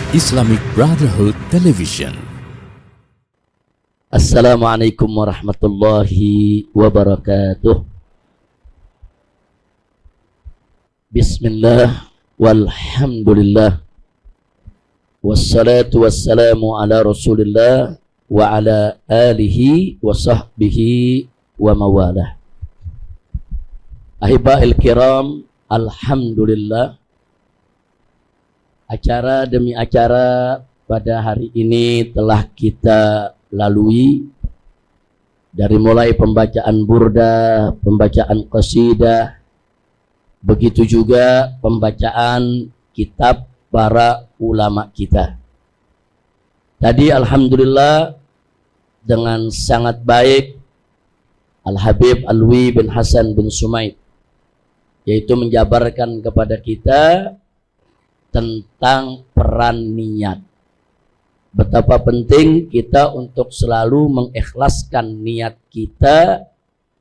Islamic Brotherhood Television. Assalamualaikum warahmatullahi wabarakatuh. Bismillah walhamdulillah, wassalatu wassalamu ala rasulillah wa ala alihi wa sahbihi wa mawalah. Ahiba'il kiram, alhamdulillah, acara demi acara pada hari ini telah kita lalui, dari mulai pembacaan burda, pembacaan qasidah, begitu juga pembacaan kitab para ulama kita. Tadi alhamdulillah dengan sangat baik Al-Habib Alwi bin Hasan bin Sumaid, yaitu menjabarkan kepada kita tentang peran niat. Betapa penting kita untuk selalu mengikhlaskan niat kita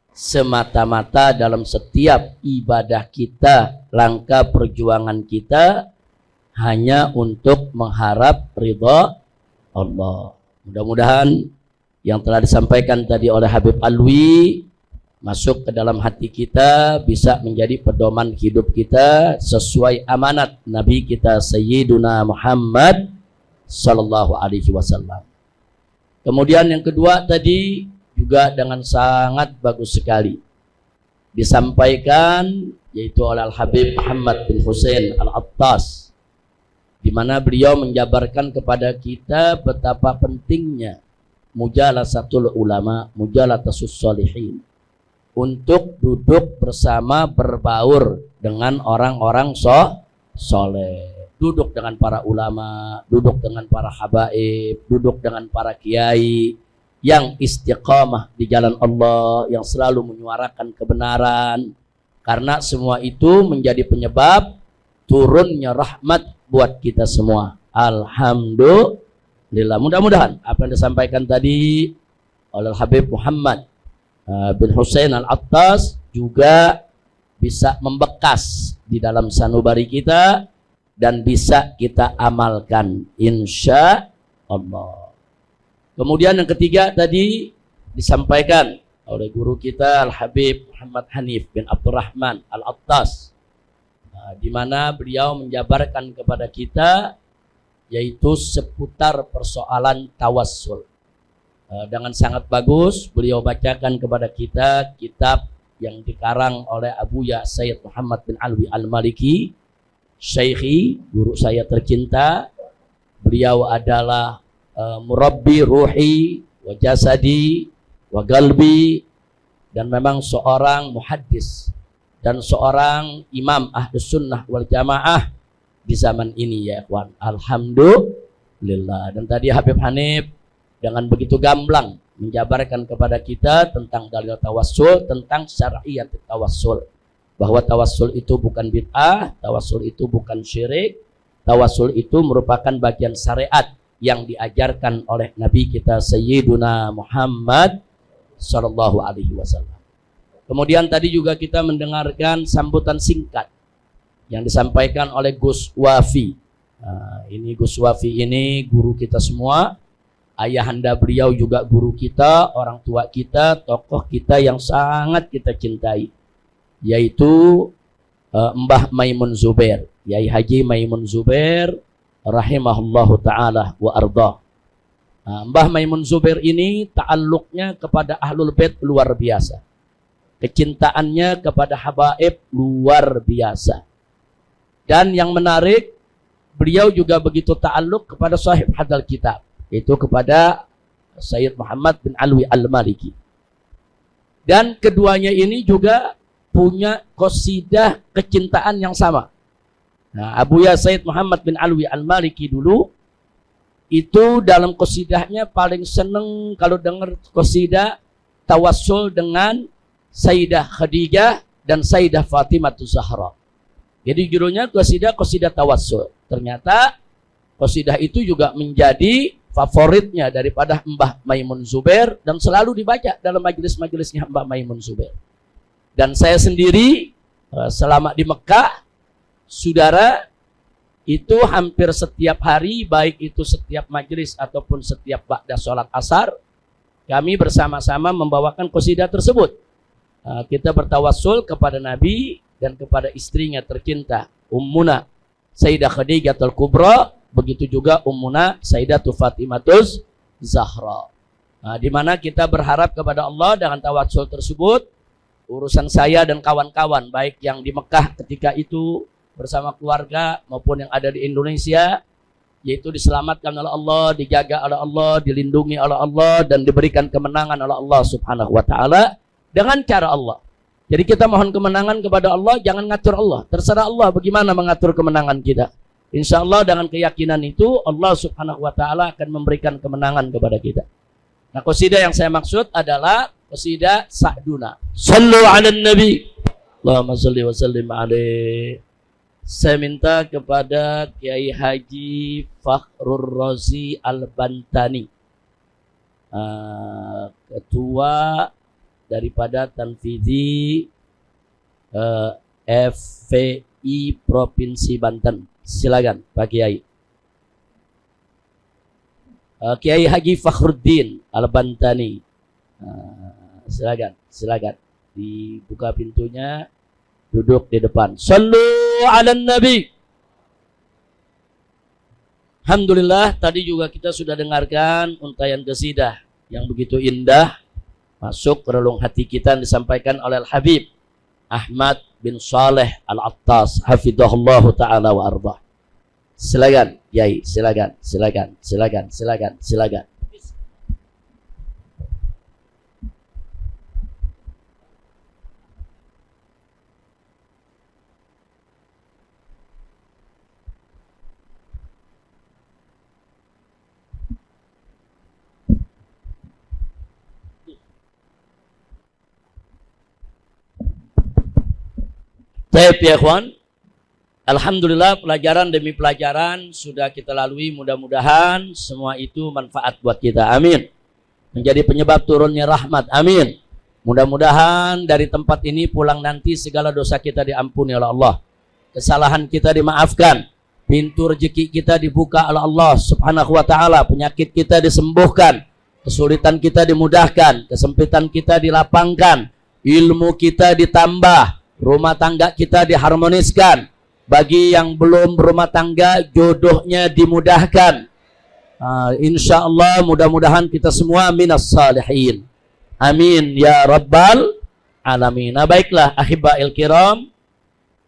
semata-mata dalam setiap ibadah kita, langkah perjuangan kita hanya untuk mengharap ridha Allah. Mudah-mudahan yang telah disampaikan tadi oleh Habib Alwi masuk ke dalam hati kita, bisa menjadi pedoman hidup kita sesuai amanat Nabi kita Sayyiduna Muhammad sallallahu alaihi wasallam. Kemudian yang kedua tadi juga dengan sangat bagus sekali disampaikan, yaitu oleh Al-Habib Muhammad bin Husain Al-Attas, di mana beliau menjabarkan kepada kita betapa pentingnya mujalasatul ulama, mujalatasus sholihin, untuk duduk bersama, berbaur dengan orang-orang soleh, duduk dengan para ulama, duduk dengan para habaib, duduk dengan para kiai yang istiqamah di jalan Allah, yang selalu menyuarakan kebenaran, karena semua itu menjadi penyebab turunnya rahmat buat kita semua. Alhamdulillah. Mudah-mudahan apa yang disampaikan tadi oleh Habib Muhammad bin Husain Al-Attas juga bisa membekas di dalam sanubari kita dan bisa kita amalkan insya Allah. Kemudian yang ketiga tadi disampaikan oleh guru kita Al-Habib Muhammad Hanif bin Abdurrahman Al-Attas, di mana beliau menjabarkan kepada kita yaitu seputar persoalan tawassul. Dengan sangat bagus beliau bacakan kepada kita kitab yang dikarang oleh Abuya Sayyid Muhammad bin Alwi Al-Maliki, Syekhi, guru saya tercinta. Beliau adalah murabbi ruhi wa jasadi wa galbi, dan memang seorang muhaddis dan seorang imam ahlus sunnah wal jamaah di zaman ini, ya ikhwan. Alhamdulillah. Dan tadi Habib Hanif dengan begitu gamblang menjabarkan kepada kita tentang dalil tawassul, tentang syar'iyat tawassul, bahwa tawassul itu bukan bid'ah, tawassul itu bukan syirik, tawassul itu merupakan bagian syariat yang diajarkan oleh Nabi kita Sayyiduna Muhammad sallallahu alaihi wasallam. Kemudian tadi juga kita mendengarkan sambutan singkat yang disampaikan oleh Gus Wafi. Ini Gus Wafi ini guru kita semua. Ayahanda beliau juga guru kita, orang tua kita, tokoh kita yang sangat kita cintai, yaitu Mbah Maimun Zubair, Yai Haji Maimun Zubair rahimahullahu ta'ala wa ardah. Mbah Maimun Zubair ini ta'alluqnya kepada Ahlul Bait luar biasa, kecintaannya kepada habaib luar biasa. Dan yang menarik, beliau juga begitu ta'alluq kepada sahib hadal kitab, yaitu kepada Sayyid Muhammad bin Alwi Al-Maliki. Dan keduanya ini juga punya qasidah kecintaan yang sama. Abuya Sayyid Muhammad bin Alwi Al-Maliki dulu itu dalam qasidahnya paling seneng kalau dengar qasidah tawassul dengan Sayyidah Khadijah dan Sayyidah Fatimah Zahra. Jadi judulnya qasidah tawassul. Ternyata qasidah itu juga menjadi favoritnya daripada Mbah Maimun Zubair dan selalu dibaca dalam majelis-majelisnya Mbah Maimun Zubair. Dan saya sendiri selama di Mekah, saudara, itu hampir setiap hari, baik itu setiap majelis ataupun setiap ba'da sholat asar, kami bersama-sama membawakan qasidah tersebut. Kita bertawassul kepada Nabi dan kepada istrinya tercinta, Ummuna Sayyidah Khadijatul Kubra, begitu juga Ummuna Sayyidatul Fatimatus Zahra. Di mana kita berharap kepada Allah dengan tawassul tersebut, urusan saya dan kawan-kawan, baik yang di Mekah ketika itu bersama keluarga maupun yang ada di Indonesia, yaitu diselamatkan oleh Allah, dijaga oleh Allah, dilindungi oleh Allah, dan diberikan kemenangan oleh Allah Subhanahu wa Ta'ala dengan cara Allah. Jadi kita mohon kemenangan kepada Allah, jangan ngatur Allah. Terserah Allah bagaimana mengatur kemenangan kita. Insya Allah dengan keyakinan itu Allah Subhanahu wa Ta'ala akan memberikan kemenangan kepada kita. Nah, qasidah yang saya maksud adalah qasidah Sa'duna. Sallu ala Nabi. Allahumma salli wa sallim alaihi. Saya minta kepada Kiai Haji Fakhrur Razi Al-Bantani, ketua daripada Tanfidhi FPI Provinsi Banten. Silakan Pak Kiai. Kiai Haji Fakhruddin Al-Bantani. Silakan. Dibuka pintunya, duduk di depan. Sallu ala Nabi. Alhamdulillah, tadi juga kita sudah dengarkan untayan qasidah yang begitu indah, masuk ke relung hati kita, yang disampaikan oleh Al-Habib Ahmad bin Saleh Al-Attas hafidhahullahu ta'ala wa ardah. Silakan Yai, silakan. Baik ya ikhwan, alhamdulillah pelajaran demi pelajaran sudah kita lalui, mudah-mudahan semua itu manfaat buat kita, amin. Menjadi penyebab turunnya rahmat, amin. Mudah-mudahan dari tempat ini pulang nanti segala dosa kita diampuni oleh Allah, kesalahan kita dimaafkan, pintu rezeki kita dibuka oleh Allah Subhanahu wa Ta'ala, penyakit kita disembuhkan, kesulitan kita dimudahkan, kesempitan kita dilapangkan, ilmu kita ditambah, rumah tangga kita diharmoniskan. Bagi yang belum berumah tangga, jodohnya dimudahkan. Insya Allah mudah-mudahan kita semua minas salihin. Amin ya rabbal alamin. Nah, baiklah ahibbail kiram,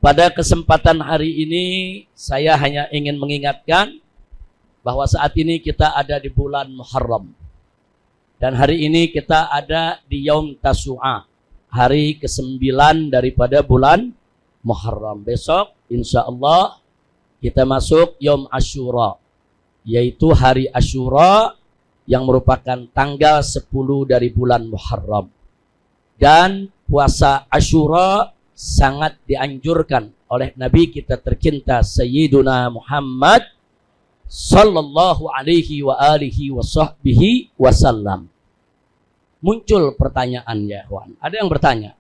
pada kesempatan hari ini saya hanya ingin mengingatkan bahwa saat ini kita ada di bulan Muharram. Dan hari ini kita ada di Yaum Tasu'a, hari ke-9 daripada bulan Muharram. Besok insya Allah kita masuk Yaum Ashura, yaitu hari Ashura yang merupakan tanggal 10 dari bulan Muharram. Dan puasa Ashura sangat dianjurkan oleh Nabi kita tercinta Sayyiduna Muhammad sallallahu alaihi wa alihi wa sahbihi wasallam. Muncul pertanyaan ya kawan. Ada yang bertanya,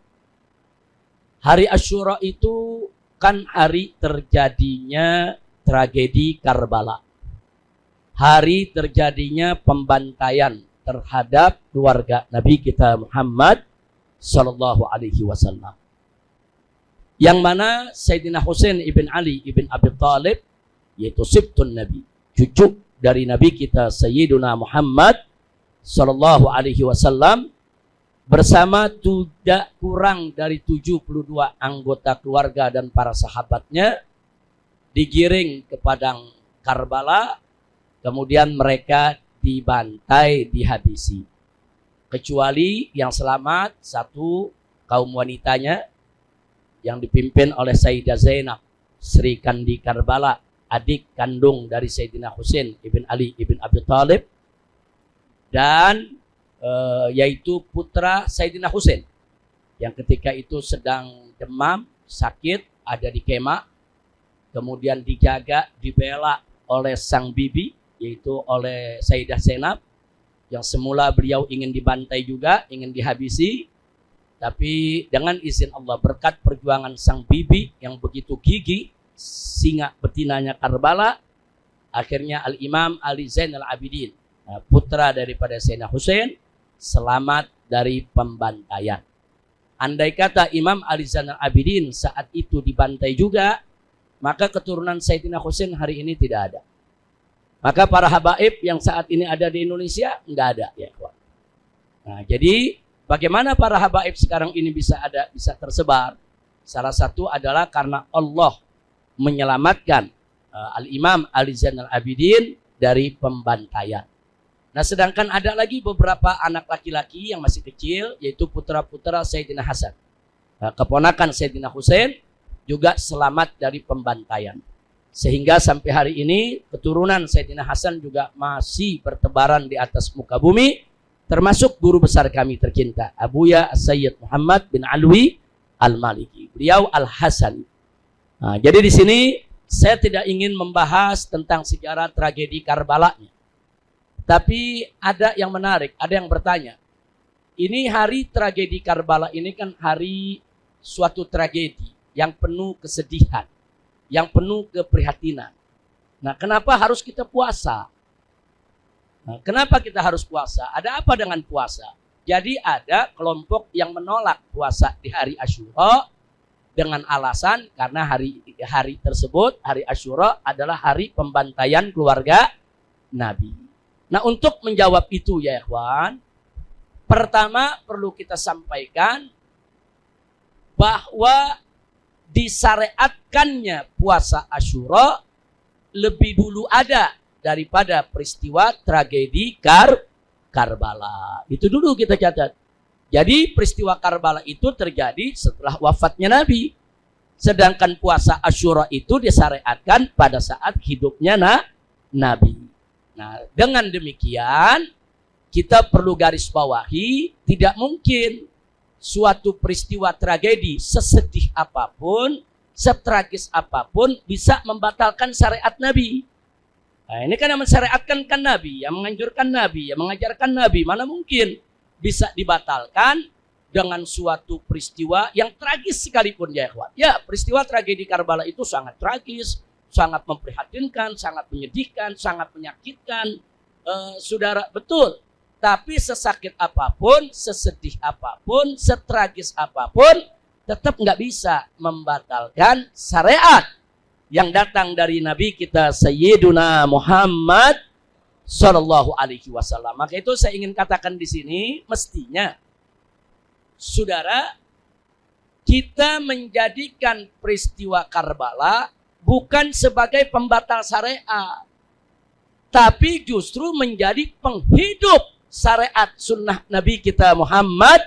hari Ashura itu kan hari terjadinya tragedi Karbala, hari terjadinya pembantaian terhadap keluarga Nabi kita Muhammad sallallahu alaihi wasallam, yang mana Sayyidina Husain ibn Ali ibn Abi Thalib, yaitu sibtun Nabi, cucu dari Nabi kita Sayyiduna Muhammad sallallahu alaihi wasallam, bersama tidak kurang dari 72 anggota keluarga dan para sahabatnya digiring ke padang Karbala, kemudian mereka dibantai, dihabisi. Kecuali yang selamat satu kaum wanitanya yang dipimpin oleh Sayyidah Zainab Sri Kandi Karbala, adik kandung dari Sayyidina Husain ibn Ali ibn Abi Thalib, dan yaitu putra Sayyidina Husain yang ketika itu sedang demam, sakit, ada di kemah, kemudian dijaga, dibela oleh sang bibi, yaitu oleh Sayyidah Zainab, yang semula beliau ingin dibantai juga, ingin dihabisi, tapi dengan izin Allah, berkat perjuangan sang bibi yang begitu gigih, singa betinanya Karbala, akhirnya Al-Imam Ali Zainal Abidin, putra daripada Sayyidina Husain, selamat dari pembantaian. Andai kata Imam Ali Zainal Abidin saat itu dibantai juga, maka keturunan Sayyidina Husain hari ini tidak ada. Maka para habaib yang saat ini ada di Indonesia nggak ada, ya kawan. Nah, jadi bagaimana para habaib sekarang ini bisa ada, bisa tersebar? Salah satu adalah karena Allah menyelamatkan Al-Imam Ali Zainal Abidin dari pembantaian. Nah, sedangkan ada lagi beberapa anak laki-laki yang masih kecil, yaitu putra-putra Sayyidina Hasan, keponakan Sayyidina Husain, juga selamat dari pembantaian. Sehingga sampai hari ini keturunan Sayyidina Hasan juga masih bertebaran di atas muka bumi, termasuk guru besar kami tercinta, Abuya Sayyid Muhammad bin Alwi Al-Maliki. Beliau Al-Hasani. Nah, jadi di sini saya tidak ingin membahas tentang sejarah tragedi Karbala-nya. Tapi ada yang menarik, ada yang bertanya. Ini hari tragedi Karbala ini kan hari suatu tragedi yang penuh kesedihan, yang penuh keprihatinan. Nah, kenapa harus kita puasa? Nah, kenapa kita harus puasa? Ada apa dengan puasa? Jadi ada kelompok yang menolak puasa di hari Asyura dengan alasan karena hari tersebut, hari Asyura adalah hari pembantaian keluarga Nabi. Nah, untuk menjawab itu ya ikhwan, pertama perlu kita sampaikan bahwa disyariatkannya puasa Asyura lebih dulu ada daripada peristiwa tragedi Karbala. Itu dulu kita catat. Jadi peristiwa Karbala itu terjadi setelah wafatnya Nabi. Sedangkan puasa Asyura itu disyariatkan pada saat hidupnya Nabi. Nah, dengan demikian kita perlu garis bawahi, tidak mungkin suatu peristiwa tragedi sesedih apapun, setragis apapun bisa membatalkan syariat Nabi. Nah, ini kan yang mensyariatkan kan Nabi, yang menganjurkan Nabi, yang mengajarkan Nabi. Mana mungkin bisa dibatalkan dengan suatu peristiwa yang tragis sekalipun ya ikhwan. Ya, peristiwa tragedi Karbala itu sangat tragis, sangat memprihatinkan, sangat menyedihkan, sangat menyakitkan, saudara, betul. Tapi sesakit apapun, sesedih apapun, setragis apapun, tetap nggak bisa membatalkan syariat yang datang dari Nabi kita Sayyiduna Muhammad Sallallahu Alaihi Wasallam. Maka itu saya ingin katakan di sini, mestinya, saudara, kita menjadikan peristiwa Karbala bukan sebagai pembatal syariat, tapi justru menjadi penghidup syariat sunnah Nabi kita Muhammad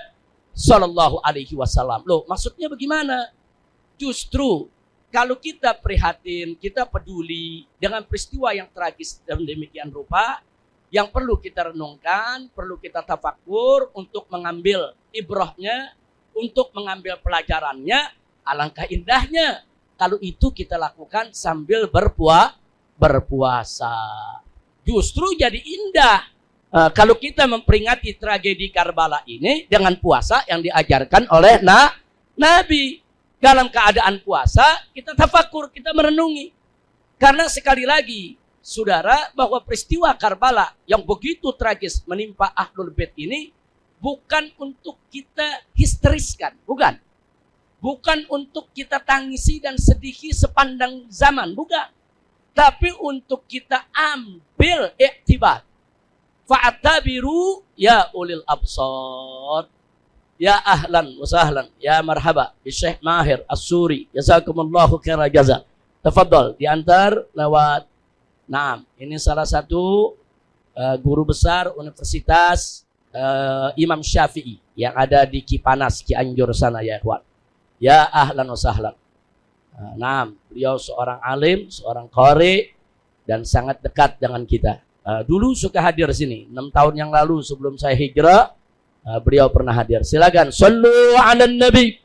Sallallahu Alaihi Wasallam. Loh, maksudnya bagaimana? Justru kalau kita prihatin, kita peduli dengan peristiwa yang tragis dan demikian rupa, yang perlu kita renungkan, perlu kita tafakur untuk mengambil ibrahnya, untuk mengambil pelajarannya. Alangkah indahnya kalau itu kita lakukan sambil berpuasa. Justru jadi indah kalau kita memperingati tragedi Karbala ini dengan puasa yang diajarkan oleh Nabi. Dalam keadaan puasa kita tafakur, kita merenungi. Karena sekali lagi, saudara, bahwa peristiwa Karbala yang begitu tragis menimpa Ahlul Bait ini bukan untuk kita histeriskan, bukan. Bukan untuk kita tangisi dan sedihi sepandang zaman, bukan. Tapi untuk kita ambil iktibar. Fa'atabiru ya ulil absar. Ya ahlan wa sahlan, ya marhaba bi Syekh Mahir As-Suri. Jazakumullahu khairal jaza. Tafadhol diantar lewat. Nah, ini salah satu guru besar Universitas Imam Syafi'i yang ada di Cipanas, Cianjur sana ya ikhwan. Ya ahlan wa sahlan. Nah, beliau seorang alim, seorang qari dan sangat dekat dengan kita. Dulu suka hadir sini 6 tahun yang lalu sebelum saya hijrah. Beliau pernah hadir. Silakan sallu 'alan nabi.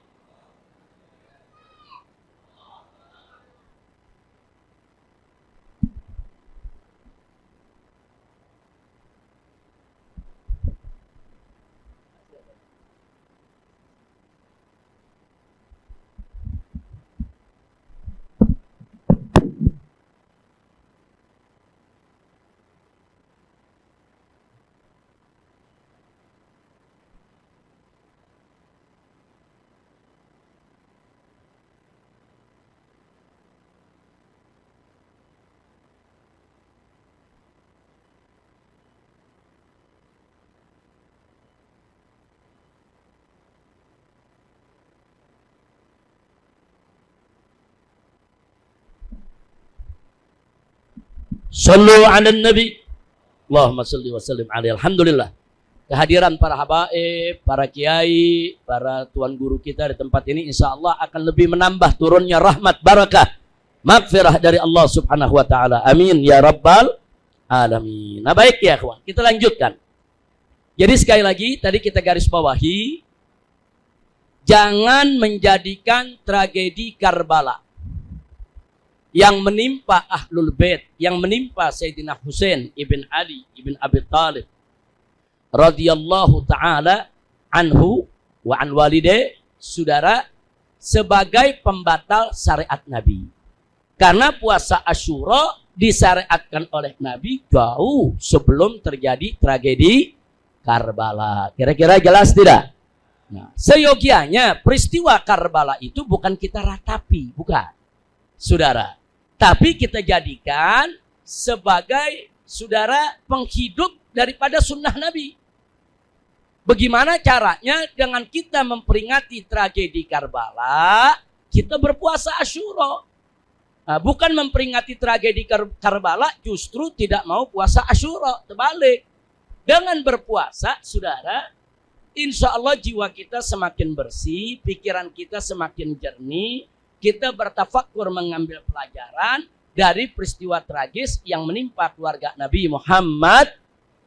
Sallu 'alan nabi. Allahumma shalli wa sallim alaihi. Alhamdulillah. Kehadiran para habaib, para kiai, para tuan guru kita di tempat ini insya Allah akan lebih menambah turunnya rahmat, barakah, maghfirah dari Allah subhanahu wa ta'ala. Amin ya rabbal alamin. Nah baik ya kawan, kita lanjutkan. Jadi sekali lagi tadi kita garis bawahi, jangan menjadikan tragedi Karbala yang menimpa Ahlul Bait, yang menimpa Sayyidina Husain ibn Ali ibn Abi Thalib radhiyallahu ta'ala anhu wa an walidayh, saudara, sebagai pembatal syariat Nabi. Karena puasa Asyura disyariatkan oleh Nabi jauh sebelum terjadi tragedi Karbala. Kira-kira jelas tidak? Nah, seyogianya peristiwa Karbala itu bukan kita ratapi, bukan, saudara. Tapi kita jadikan sebagai, saudara, penghidup daripada sunnah Nabi. Bagaimana caranya dengan kita memperingati tragedi Karbala, kita berpuasa Asyura. Nah, bukan memperingati tragedi Karbala, justru tidak mau puasa Asyura. Terbalik. Dengan berpuasa, saudara, insya Allah jiwa kita semakin bersih, pikiran kita semakin jernih, kita bertafakur mengambil pelajaran dari peristiwa tragis yang menimpa keluarga Nabi Muhammad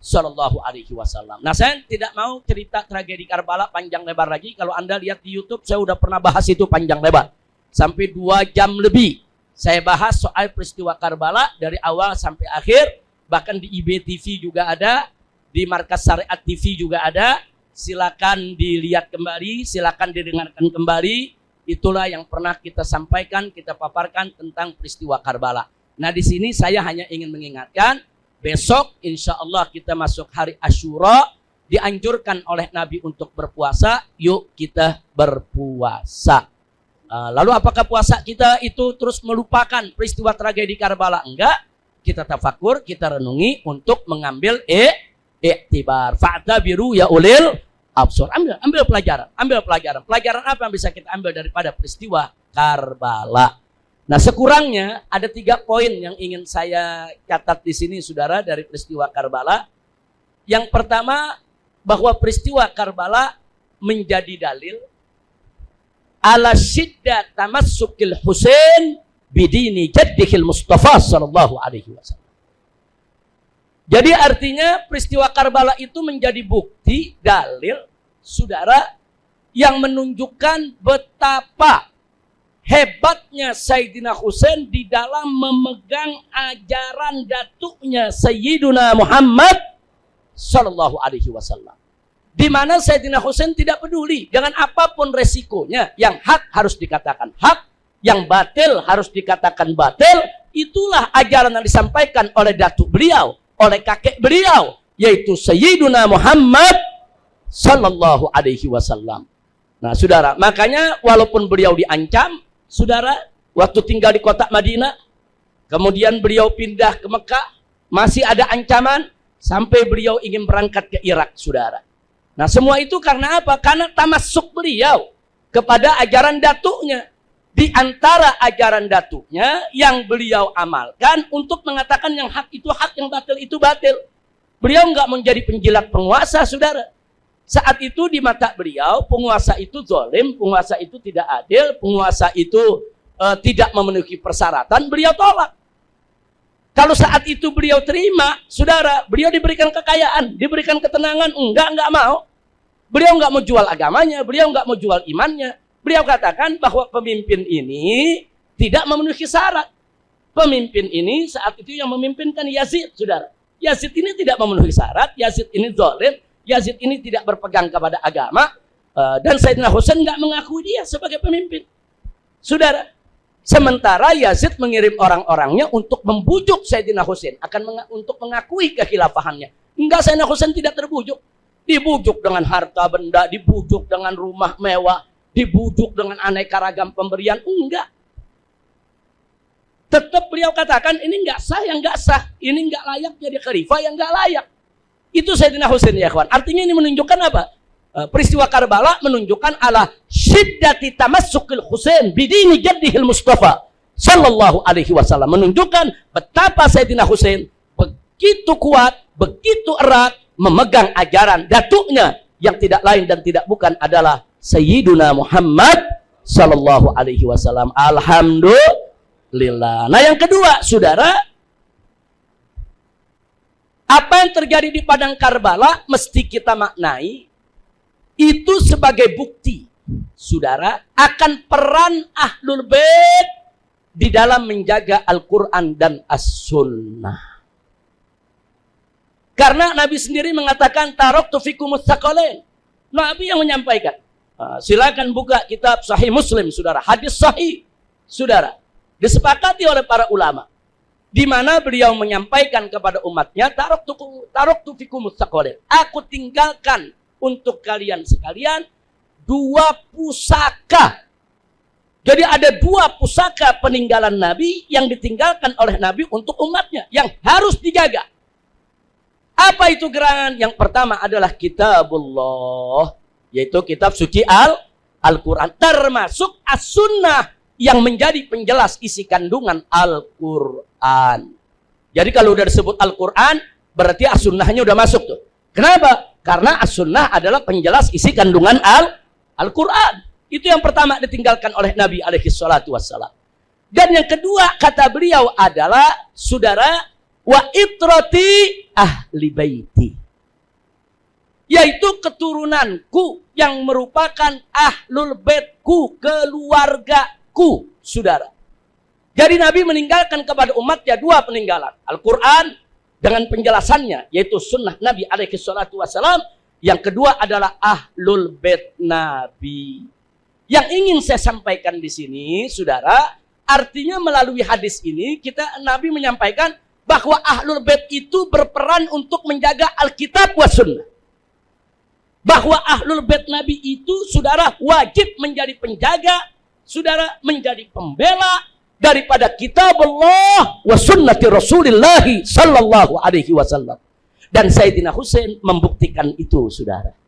Sallallahu Alaihi Wasallam. Nah, saya tidak mau cerita tragedi Karbala panjang lebar lagi. Kalau Anda lihat di YouTube, saya udah pernah bahas itu panjang lebar. Sampai 2 jam lebih. Saya bahas soal peristiwa Karbala dari awal sampai akhir. Bahkan di IBTV juga ada. Di Markas Syariat TV juga ada. Silakan dilihat kembali, silakan didengarkan kembali. Itulah yang pernah kita sampaikan, kita paparkan tentang peristiwa Karbala. Nah, di sini saya hanya ingin mengingatkan, besok insya Allah kita masuk hari Asyura, dianjurkan oleh Nabi untuk berpuasa, yuk kita berpuasa. Lalu apakah puasa kita itu terus melupakan peristiwa tragedi Karbala? Enggak, kita tafakur, kita renungi untuk mengambil iktibar. Fa'tabiru ya ulil absor. Ambil pelajaran. Pelajaran apa yang bisa kita ambil daripada peristiwa Karbala? Nah, sekurangnya ada 3 poin yang ingin saya catat di sini, saudara, dari peristiwa Karbala. Yang pertama, bahwa peristiwa Karbala menjadi dalil ala syiddat tamassukil Husain bidini jaddihil Mustafa sallallahu alaihi wasallam. Jadi artinya peristiwa Karbala itu menjadi bukti, dalil, saudara, yang menunjukkan betapa hebatnya Sayyidina Husain di dalam memegang ajaran datuknya Sayyiduna Muhammad Sallallahu Alaihi Wasallam. Di mana Sayyidina Husain tidak peduli dengan apapun resikonya. Yang hak harus dikatakan hak, yang batil harus dikatakan batil. Itulah ajaran yang disampaikan oleh datuk beliau, oleh kakek beliau, yaitu Sayyiduna Muhammad Sallallahu Alaihi Wasallam. Nah, saudara, makanya walaupun beliau diancam, saudara, waktu tinggal di kota Madinah, kemudian beliau pindah ke Mekah, masih ada ancaman sampai beliau ingin berangkat ke Irak, saudara. Nah, semua itu karena apa? Karena tamasuk beliau kepada ajaran datuknya. Di antara ajaran datuknya yang beliau amalkan untuk mengatakan yang hak itu hak, yang batil itu batil. Beliau nggak menjadi penjilat penguasa, saudara. Saat itu di mata beliau, penguasa itu zalim, penguasa itu tidak adil, penguasa itu tidak memenuhi persyaratan, beliau tolak. Kalau saat itu beliau terima, saudara, beliau diberikan kekayaan, diberikan ketenangan, enggak mau. Beliau enggak mau jual agamanya, beliau enggak mau jual imannya. Beliau katakan bahwa pemimpin ini tidak memenuhi syarat. Pemimpin ini saat itu yang memimpinkan Yazid, saudara. Yazid ini tidak memenuhi syarat, Yazid ini zalim, Yazid ini tidak berpegang kepada agama, dan Sayyidina Husain enggak mengakui dia sebagai pemimpin. Saudara, sementara Yazid mengirim orang-orangnya untuk membujuk Sayyidina Husain untuk mengakui kekhilafahannya. Enggak, Sayyidina Husain tidak terbujuk. Dibujuk dengan harta benda, dibujuk dengan rumah mewah, dibujuk dengan aneka ragam pemberian. Enggak. Tetap beliau katakan ini enggak sah, yang enggak sah. Ini enggak layak jadi khalifah, yang enggak layak. Itu Sayyidina Husain, ya kawan. Artinya ini menunjukkan apa? Peristiwa Karbala menunjukkan ala syiddati tamassukil Husain bidini jaddihil Mustafa Sallallahu alaihi wasallam, menunjukkan betapa Sayyidina Husain begitu kuat, begitu erat memegang ajaran datuknya yang tidak lain dan tidak bukan adalah Sayyiduna Muhammad Sallallahu alaihi wasallam. Alhamdulillah. Nah, yang kedua, saudara, apa yang terjadi di padang Karbala mesti kita maknai itu sebagai bukti, saudara, akan peran Ahlul Bait di dalam menjaga Al-Quran dan As-Sunnah. Karena Nabi sendiri mengatakan taraktu fikumus tsaqalain. Nabi yang menyampaikan. Silakan buka kitab Sahih Muslim, saudara. Hadis sahih, saudara. Disepakati oleh para ulama. Di mana beliau menyampaikan kepada umatnya, taraktu fikumus tsaqalain. Aku tinggalkan untuk kalian sekalian 2 pusaka. Jadi ada 2 pusaka peninggalan Nabi yang ditinggalkan oleh Nabi untuk umatnya yang harus dijaga. Apa itu gerangan? Yang pertama adalah kitabullah, yaitu kitab suci Al-Quran, termasuk As-Sunnah yang menjadi penjelas isi kandungan Al-Quran. Jadi kalau udah disebut Al-Quran, berarti As-Sunnahnya udah masuk tuh. Kenapa? Karena As-Sunnah adalah penjelas isi kandungan Al-Quran. Itu yang pertama ditinggalkan oleh Nabi alaihi salatu wassalam. Dan yang kedua kata beliau adalah, saudara, wa itrati ahli baiti, yaitu keturunanku yang merupakan ahlul baitku, keluargaku, saudara. Jadi Nabi meninggalkan kepada umatnya 2 peninggalan. Al-Quran dengan penjelasannya, yaitu sunnah Nabi alaihi salatu wassalam. Yang kedua adalah ahlul bait Nabi. Yang ingin saya sampaikan di sini, saudara, artinya melalui hadis ini Nabi menyampaikan bahwa ahlul bait itu berperan untuk menjaga Alkitab wa Sunnah. Bahwa ahlul bait Nabi itu, saudara, wajib menjadi penjaga, saudara, menjadi pembela daripada kitab Allah wa sunnati Rasulullah sallallahu alaihi wasallam. Dan Sayyidina Husain membuktikan itu, saudara.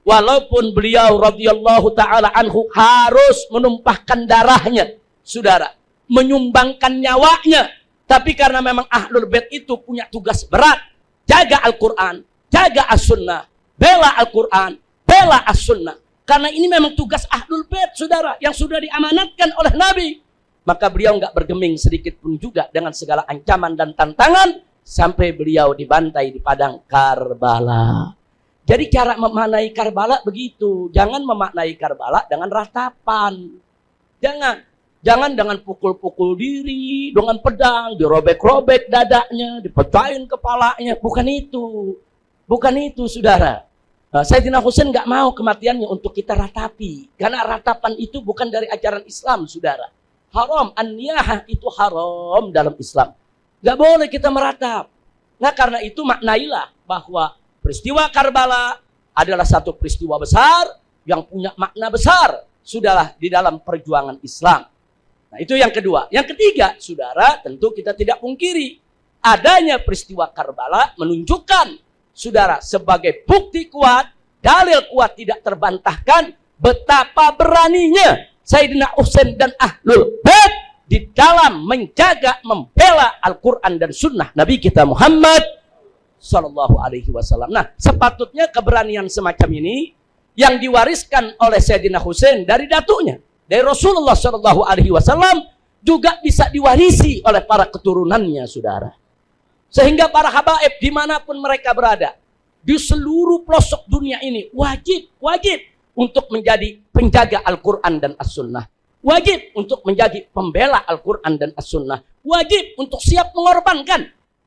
Walaupun beliau radhiyallahu ta'ala anhu harus menumpahkan darahnya, saudara, menyumbangkan nyawanya, tapi karena memang ahlul bait itu punya tugas berat, jaga Al-Quran, jaga As-Sunnah, bela Al-Quran, bela As-Sunnah. Karena ini memang tugas ahlul bait, saudara, yang sudah diamanatkan oleh Nabi. Maka beliau nggak bergeming sedikit pun juga dengan segala ancaman dan tantangan, sampai beliau dibantai di padang Karbala. Jadi cara memaknai Karbala begitu. Jangan memaknai Karbala dengan ratapan. Jangan dengan pukul-pukul diri, dengan pedang, dirobek-robek dadanya, dipecahin kepalanya. Bukan itu. Bukan itu, saudara. Sayyidina Husain nggak mau kematiannya untuk kita ratapi. Karena ratapan itu bukan dari ajaran Islam, saudara. Haram, an-niyahah itu haram dalam Islam. Nggak boleh kita meratap. Nah, karena itu maknailah bahwa peristiwa Karbala adalah satu peristiwa besar yang punya makna besar, sudahlah, di dalam perjuangan Islam. Nah, itu yang kedua. Yang ketiga, saudara, tentu kita tidak pungkiri adanya peristiwa Karbala menunjukkan, saudara, sebagai bukti kuat, dalil kuat tidak terbantahkan betapa beraninya Sayyidina Husain dan Ahlul Bait di dalam menjaga, membela Al-Quran dan Sunnah Nabi kita Muhammad Sallallahu alaihi wasallam. Nah, sepatutnya keberanian semacam ini yang diwariskan oleh Sayyidina Husain dari datuknya, dari Rasulullah Sallallahu alaihi wasallam, juga bisa diwarisi oleh para keturunannya, saudara. Sehingga para habaib dimanapun mereka berada, di seluruh pelosok dunia ini, wajib untuk menjadi penjaga Al-Quran dan As-Sunnah. Wajib untuk menjadi pembela Al-Quran dan As-Sunnah. Wajib untuk siap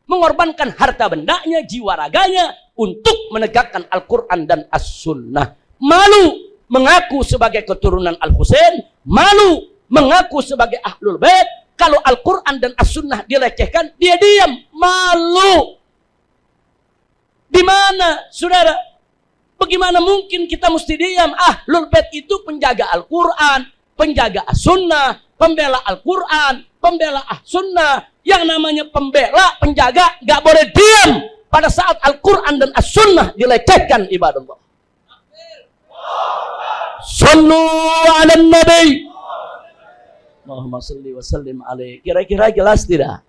mengorbankan harta bendanya, jiwa raganya untuk menegakkan Al-Quran dan As-Sunnah. Malu mengaku sebagai keturunan Al-Husain, malu mengaku sebagai Ahlul Bait. Kalau Al-Quran dan As-Sunnah dilecehkan, dia diam, malu. Di mana, saudara? Bagaimana mungkin kita mesti diam? Ahlul Bait itu penjaga Al-Quran, penjaga As-Sunnah, pembela Al-Quran, pembela As-Sunnah. Yang namanya pembela, penjaga, gak boleh diam pada saat Al-Quran dan As-Sunnah dilecehkan, ibadallah. Sallu ala Nabi Allahumma salli wa sallim alaihi. Kira-kira jelas tidak?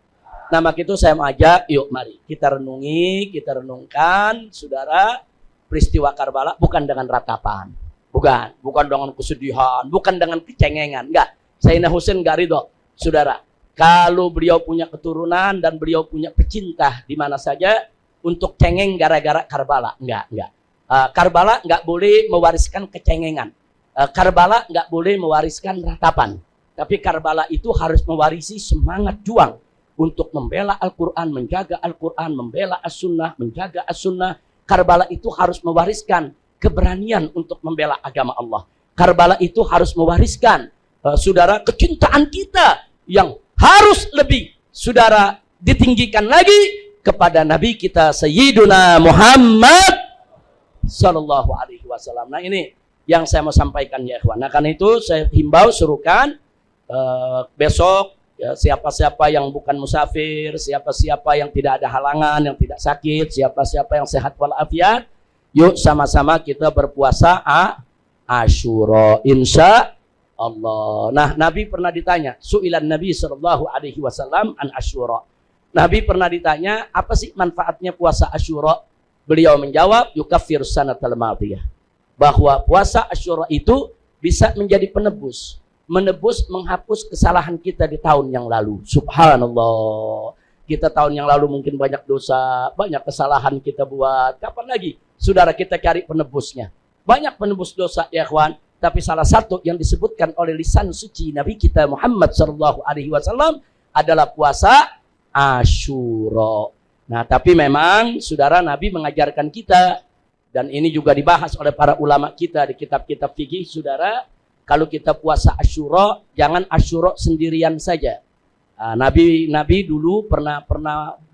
Nah, maka itu saya mengajak, yuk mari kita renungi, kita renungkan, saudara, peristiwa Karbala bukan dengan ratapan, bukan dengan kesedihan, bukan dengan kecengengan, enggak. Sayyidina Husain enggak ridho, saudara. Kalau beliau punya keturunan dan beliau punya pecinta di mana saja untuk cengeng gara-gara Karbala, enggak. Karbala enggak boleh mewariskan kecengengan. Karbala enggak boleh mewariskan ratapan. Tapi Karbala itu harus mewarisi semangat juang untuk membela Al-Quran, menjaga Al-Quran, membela As-Sunnah, menjaga As-Sunnah. Karbala itu harus mewariskan keberanian untuk membela agama Allah. Karbala itu harus mewariskan, saudara, kecintaan kita yang harus lebih, saudara, ditinggikan lagi kepada Nabi kita Sayyiduna Muhammad Sallallahu Alaihi Wasallam. Nah, ini yang saya mau sampaikan ya ikhwan. Nah, karena itu saya himbau, suruhkan besok, ya, siapa-siapa yang bukan musafir, siapa-siapa yang tidak ada halangan, yang tidak sakit, siapa-siapa yang sehat walafiat, yuk sama-sama kita berpuasa Asyura, insya Allah. Nah, Nabi pernah ditanya, su'ilan Nabi sallallahu alaihi wasallam an Asyura. Nabi pernah ditanya, apa sih manfaatnya puasa Asyura? Beliau menjawab, yukaffir sanatal madiyah. Bahwa puasa Asyura itu bisa menjadi penebus, menghapus kesalahan kita di tahun yang lalu. Subhanallah. Kita tahun yang lalu mungkin banyak dosa, banyak kesalahan kita buat. Kapan lagi, saudara, kita cari penebusnya? Banyak penebus dosa ya kawan. Tapi salah satu yang disebutkan oleh lisan suci Nabi kita Muhammad sallallahu alaihi wasallam adalah puasa Asyura. Nah, tapi memang saudara, Nabi mengajarkan kita, dan ini juga dibahas oleh para ulama kita di kitab-kitab fikih, saudara, kalau kita puasa Asyura, jangan Asyura sendirian saja. Nabi dulu pernah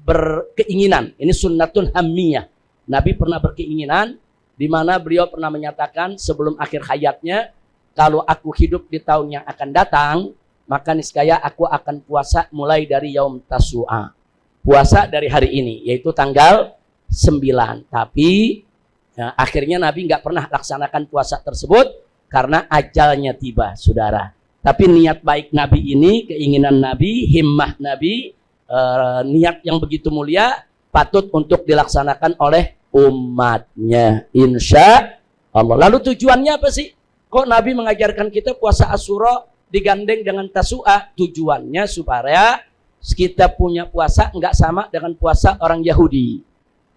berkeinginan, ini sunnatun hammiyah. Nabi pernah berkeinginan, di mana beliau pernah menyatakan sebelum akhir hayatnya, kalau aku hidup di tahun yang akan datang, maka niscaya aku akan puasa mulai dari Yaum Tasu'a. Puasa dari hari ini, yaitu tanggal 9. Tapi akhirnya Nabi nggak pernah laksanakan puasa tersebut, karena ajalnya tiba, saudara. Tapi niat baik Nabi ini, keinginan Nabi, himmah Nabi, niat yang begitu mulia, patut untuk dilaksanakan oleh umatnya, insya Allah. Lalu tujuannya apa sih? Kok Nabi mengajarkan kita puasa Asyura digandeng dengan Tasu'a? Tujuannya supaya kita punya puasa nggak sama dengan puasa orang Yahudi.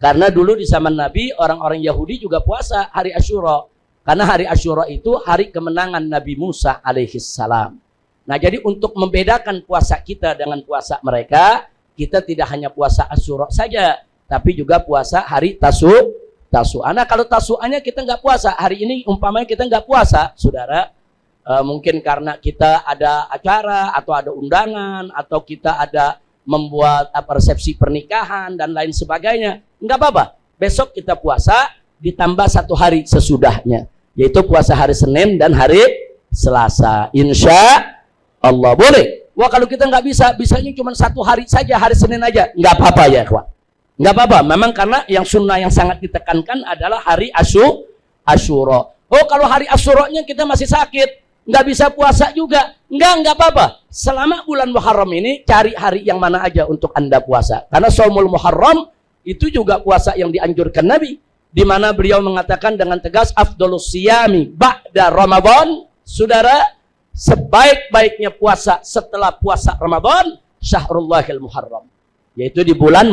Karena dulu di zaman Nabi, orang-orang Yahudi juga puasa hari Asyura. Karena hari Asyura itu hari kemenangan Nabi Musa alaihissalam. Nah, jadi untuk membedakan puasa kita dengan puasa mereka, kita tidak hanya puasa Asyura saja, tapi juga puasa hari Tasu'a. Nah, kalau Tasu'anya kita nggak puasa, hari ini umpamanya kita nggak puasa, saudara, mungkin karena kita ada acara atau ada undangan atau kita ada membuat resepsi pernikahan dan lain sebagainya, nggak apa-apa. Besok kita puasa, ditambah 1 hari sesudahnya, yaitu puasa hari Senin dan hari Selasa, insya Allah boleh. Wah, kalau kita nggak bisa, bisanya cuma 1 hari saja, hari Senin aja, nggak apa-apa ya kawan, nggak apa-apa. Memang karena yang sunnah yang sangat ditekankan adalah hari Asyura. Oh, kalau hari Asyuranya kita masih sakit, nggak bisa puasa juga, nggak apa-apa. Selama bulan Muharram ini, cari hari yang mana aja untuk Anda puasa, karena Shaumul Muharram itu juga puasa yang dianjurkan Nabi, di mana beliau mengatakan dengan tegas, afdhalus siyami ba'da Ramadan, saudara, sebaik-baiknya puasa setelah puasa Ramadan Syahrullahil Muharram, yaitu di bulan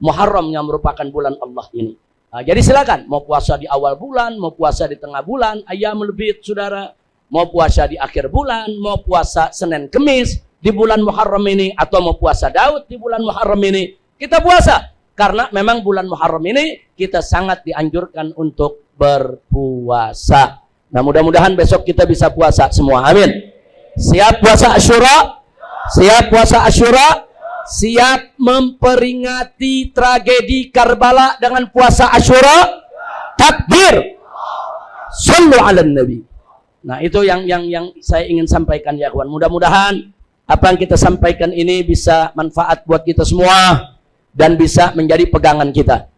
Muharram yang merupakan bulan Allah ini. Nah, jadi silakan mau puasa di awal bulan, mau puasa di tengah bulan, Ayyamul Bid, saudara, mau puasa di akhir bulan, mau puasa Senin Kemis di bulan Muharram ini, atau mau puasa Daud di bulan Muharram ini, kita puasa. Karena memang bulan Muharram ini kita sangat dianjurkan untuk berpuasa. Nah, mudah-mudahan besok kita bisa puasa semua. Amin. Siap puasa Asyura? Siap puasa Asyura? Siap memperingati tragedi Karbala dengan puasa Asyura? Takbir. Sallu ala Nabi. Nah, itu yang saya ingin sampaikan ya kawan. Mudah-mudahan apa yang kita sampaikan ini bisa manfaat buat kita semua dan bisa menjadi pegangan kita.